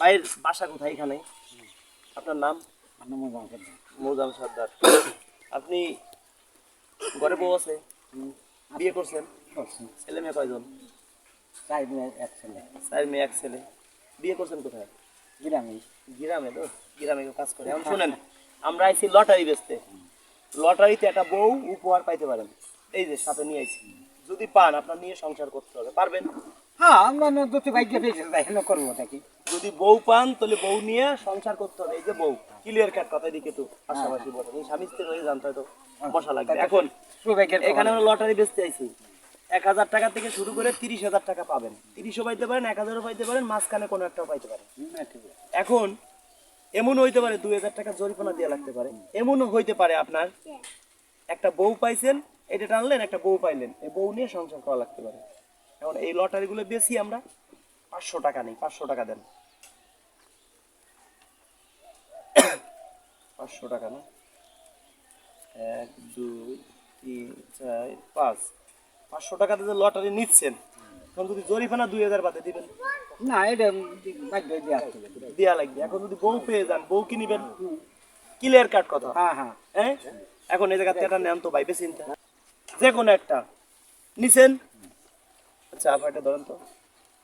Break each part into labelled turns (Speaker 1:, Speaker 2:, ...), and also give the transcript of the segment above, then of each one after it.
Speaker 1: ভাইয়ের বাসা কোথায় এখানে? আপনার নাম? মৌজাম সর্দার। আপনি ঘরে বউ আছে? বিয়ে করছেন? ছেলে মেয়ে কয়জন?
Speaker 2: 4 মেয়ে 1 ছেলে।
Speaker 1: 4 মেয়ে 1 ছেলে। বিয়ে করছেন কোথায়?
Speaker 2: গ্রামে।
Speaker 1: গ্রামে তো? গ্রামে কেউ কাজ করে? এখন শোনেন, আমরা আইছি লটারি বেচতে। লটারিতে একটা বউ উপহার পাইতে পারেন। এই যে সাথে নিয়ে আইছি। যদি পান আপনার নিয়ে সংসার করতে হবে, পারবেন?
Speaker 2: হ্যাঁ, আমরা দুটো ভাগ্য পেয়েছি, তাই হেন করবো নাকি?
Speaker 1: যদি বউ পান তাহলে বউ নিয়ে সংসার করতে হবে। এই যে বউ ক্লিয়ার কাট কথা দিকে তো পাশাপাশি বলে এই স্বামী স্ত্রী হয়ে জানতে হয়তো মশা লাগবে। এখন
Speaker 2: সৌভাগ্যের
Speaker 1: এখানে আমরা লটারি বেচতে আইছি। 1000 টাকা থেকে শুরু করে 30,000 টাকা পাবেন। 30ও পাইতে পারেন, 1000ও পাইতে পারেন, মাঝখানে কোনো একটাও পাইতে পারেন। এখন এমন হইতে পারে 2000 টাকা জরিমানা দেওয়া লাগতে পারে। এমনও হইতে পারে আপনার একটা বউ পাইছেন, এটা টানলেন, একটা বউ পাইলেন, এই বউ নিয়ে সংসার করা লাগতে পারে। এখন এই লটারিগুলো বেশি আমরা 500 টাকা নেই, 500 টাকা দেন। 500 টাকা না? 1 2 3 4 5 500 টাকাতে যে লটারি নিচ্ছেন, এখন যদি জরিমানা 2000 বাদে দিবেন
Speaker 2: না, এটা ভাগ্য
Speaker 1: দেয়া লাগবে। এখন যদি বউ পেয়ে যান, বউ কি নিবেন? ক্লিয়ার কাট কথা।
Speaker 2: হ্যাঁ হ্যাঁ।
Speaker 1: হ্যাঁ, এখন এই জায়গাতে একটা নেন তো ভাইবে চিন্তা, যে কোনো একটা নিছেন। আচ্ছা আপনি এটা ধরেন তো,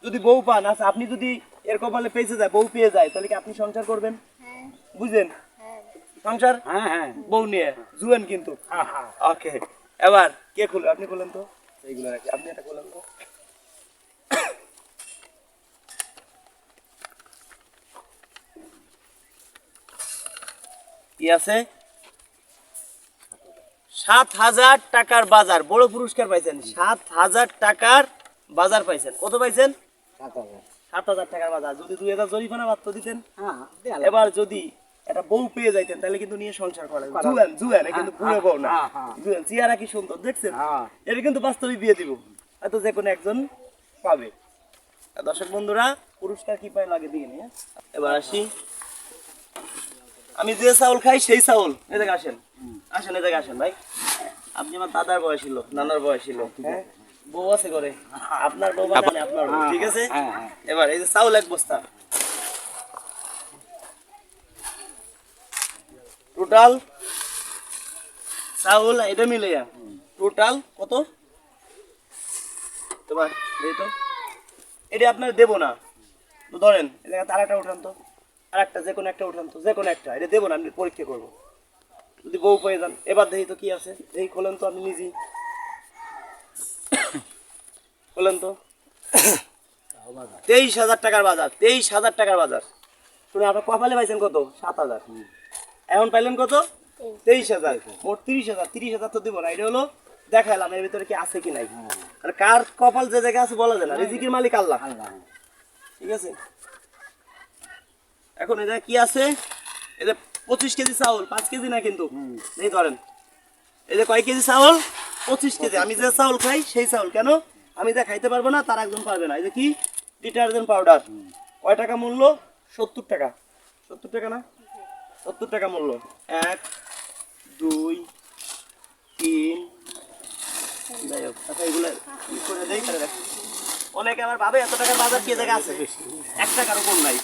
Speaker 1: যদি বউ পান, আচ্ছা আপনি যদি এর কপালে পেয়েছে যায়, বউ পেয়ে যায়, তাহলে কি আপনি সংসার করবেন? বুঝলেন? সংসার
Speaker 2: হ্যাঁ হ্যাঁ।
Speaker 1: বউ নিয়ে জুয়েন কিন্তু। ওকে, এবার কে খুলবে? আপনি খুলেন তো এইগুলো রাখি, আপনি এটা খুলেন তো। কি আছে? 7,000 টাকার বাজার, বড় পুরস্কার পাইছেন। 7,000 টাকার বাজার পাইছেন। কত পাইছেন?
Speaker 2: 7,000।
Speaker 1: 7,000 টাকার বাজার। যদি 2000 জরিমানা মাত্র দিতেন।
Speaker 2: হ্যাঁ,
Speaker 1: এবার যদি একটা বউ পেয়ে যাইতেন, তাহলে কিন্তু নিয়ে সংসার করা জুয়েন জুয়েন, কিন্তু বুড়ো বউ না। জুয়েন চেহারা কি সুন্দর দেখছেন? এটা কিন্তু বাস্তবে বিয়ে দিব, হয়তো যে কোনো একজন পাবে। দর্শক বন্ধুরা, পুরস্কার কি পায় লাগে দিয়ে নিয়ে এবার আসি। আমি যে চাউল খাই সেই চাউল। এদিকে আসেন, আসেন এদিকে আসেন ভাই। আপনি আমার দাদার বয়স ছিল, নানার বয়স ছিল, হ্যাঁ? বউ আছে করে, আপনার বউ মানে আপনার বউ, ঠিক আছে? এবার এই যে চাউল 1 বস্তা, টোটাল চাউল এটা মিলে টোটাল কত? তোমার এই তো এটা আপনার দেবো না তো, ধরেন এই জায়গায় আর একটা উঠান তো, আর একটা যে কোনো একটা উঠান তো, যে কোনো একটা, এটা দেবো না, আমি পরীক্ষা করবো যদি বউ পেয়ে যান। এবার দেখি তো কি আছে, এই খোলেন তো, আপনি নিজেই খোলেন তো। 23,000 টাকার বাজার, 23,000 টাকার বাজার। শুনে আপনার কপালে পাইছেন কত? 7,000। এখন পাইলেন কত? 23,000। মোট 30,000। 30,000 তো দিব না, এটা হলো দেখাইলাম এর ভিতরে কি আছে কি নাই। আর কার কপাল যে জায়গায় আছে বলা যায় না, রিজিকের মালিক আল্লাহ, ঠিক আছে? এখন এই জায়গায় কি আছে? এই যে 25 কেজি চাউল, 5 কেজি না কিন্তু, এই ধরেন এই যে কয় কেজি চাউল? 25 কেজি। আমি যে চাউল খাই সেই চাউল। কেন? আমি যা খাইতে পারবো না তার একজন পারবে না। এই যে কি ডিটারজেন্ট পাউডার, কয় টাকা মূল্য? 70 টাকা। 70 টাকা না? 70 টাকা মূল্য। 1 2 3, যাই হোক, আচ্ছা এগুলো করে দেই করে রাখি। অনেকে আমার ভাবে এত টাকার বাজার কি জায়গা আছে? 1 টাকারও কম নাই।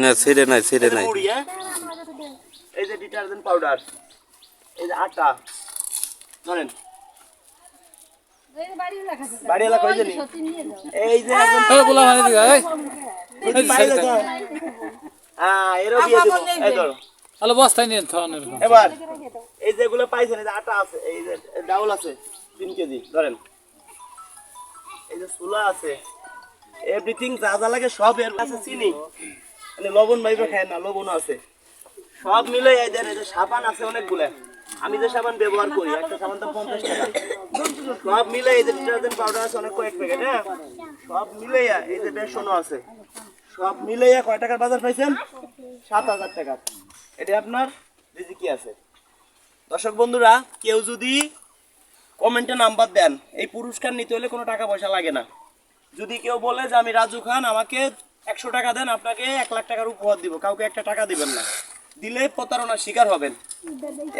Speaker 3: না ছেড়ে নাই, ছেড়ে নাই।
Speaker 1: মুড়ি, হ্যাঁ? এই যে ডিটারজেন্ট পাউডার, এই যে আটা, ধরেন বাড়ি এলাকা হয়ে জানি, এই যে একজন যদি পাইলে তো, হ্যাঁ এরও দিয়ে দিব। এই ধরো
Speaker 4: হ্যালো বস্তায় নিয়ে
Speaker 1: এবার এই যেগুলো পাইছেন, এই যে আটা আছে, এই যে ডাউল আছে 3 কেজি, ধরেন এই যে ছোলা আছে, এভরিথিং যা যা লাগে সব এর কাছে। চিনি মানে লবণ ভাইবে খায় না, লবণ আছে, সব মিলে এই যে সাবান আছে অনেকগুলো। আমি যে সাবান ব্যবহার করি, একটা সাবান তো 50 টাকা। সব মিলে এই যে ডিটারজেন্ট পাউডার আছে অনেক, কয়েক প্যাকেট, হ্যাঁ? সব মিলে এই যে বেসনও আছে, সব মিলে কয় টাকার বাজার পাইছেন? 7,000 টাকা। এটা আপনার রিজিকি আছে। দর্শক বন্ধুরা, কেউ যদি কমেন্টে নাম্বার দেন, এই পুরস্কার নিতে হলে কোনো টাকা পয়সা লাগে না। যদি কেউ বলে যে আমি রাজু খান, আমাকে 100 টাকা দেন, আপনাকে 1 লাখ টাকার উপহার দিব, কাউকে 1 টাকা দিবেন না। দিলে প্রতারণার শিকার হবেন।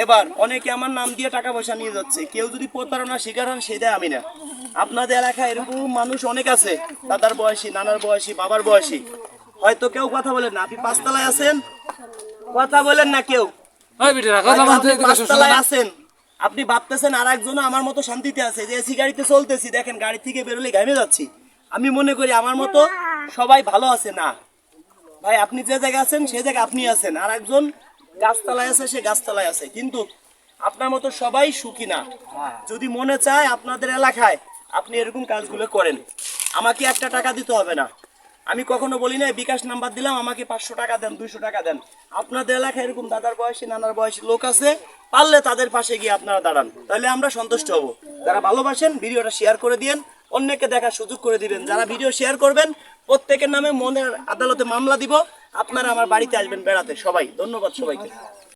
Speaker 1: এবার অনেকে আমার নাম দিয়ে টাকা পয়সা নিয়ে যাচ্ছে, কেউ যদি প্রতারণার শিকার হন সেটা আমি না। আপনাদের এলাকায় এরকম মানুষ অনেক আছে, দাদার বয়সী, নানার বয়সী, বাবার বয়সী, হয়তো কেউ কথা বলেন না। আপনি পাঁচতলায় আছেন, কথা বলেন না কেউ। আপনি পাঁচতলায় আছেন, আপনি ভাবতেছেন আর একজন আমার মতো শান্তিতে আছে, যে এসি গাড়িতে চলতেছি, দেখেন গাড়ি থেকে বেরোলে ঘামে যাচ্ছি। আমি মনে করি আমার মতো সবাই ভালো আছে না ভাই। আপনি যে জায়গায় আছেন সেই জায়গায় আপনি আছেন, আর একজন গাছতলায় আছে, সে গাছতলায় আছে, কিন্তু আপনার মতো সবাই সুখী না। যদি মনে চায় আপনাদের এলাকায় আপনি এরকম কাজগুলো করেন, আমাকে একটা টাকা দিতে হবে না। আমি কখনো বলি না বিকাশ নাম্বার দিলাম আমাকে 500 টাকা দেন, 200 টাকা দেন। আপনাদের এলাকায় এরকম দাদার বয়সী, নানার বয়সী লোক আছে, পারলে তাদের পাশে গিয়ে আপনারা দাঁড়ান, তাহলে আমরা সন্তুষ্ট হব। যারা ভালোবাসেন ভিডিওটা শেয়ার করে দিয়েন, অন্যকে দেখার সুযোগ করে দিবেন। যারা ভিডিও শেয়ার করবেন প্রত্যেকের নামে মনের আদালতে মামলা দিব। আপনারা আমার বাড়িতে আসবেন বেড়াতে। সবাই ধন্যবাদ সবাইকে।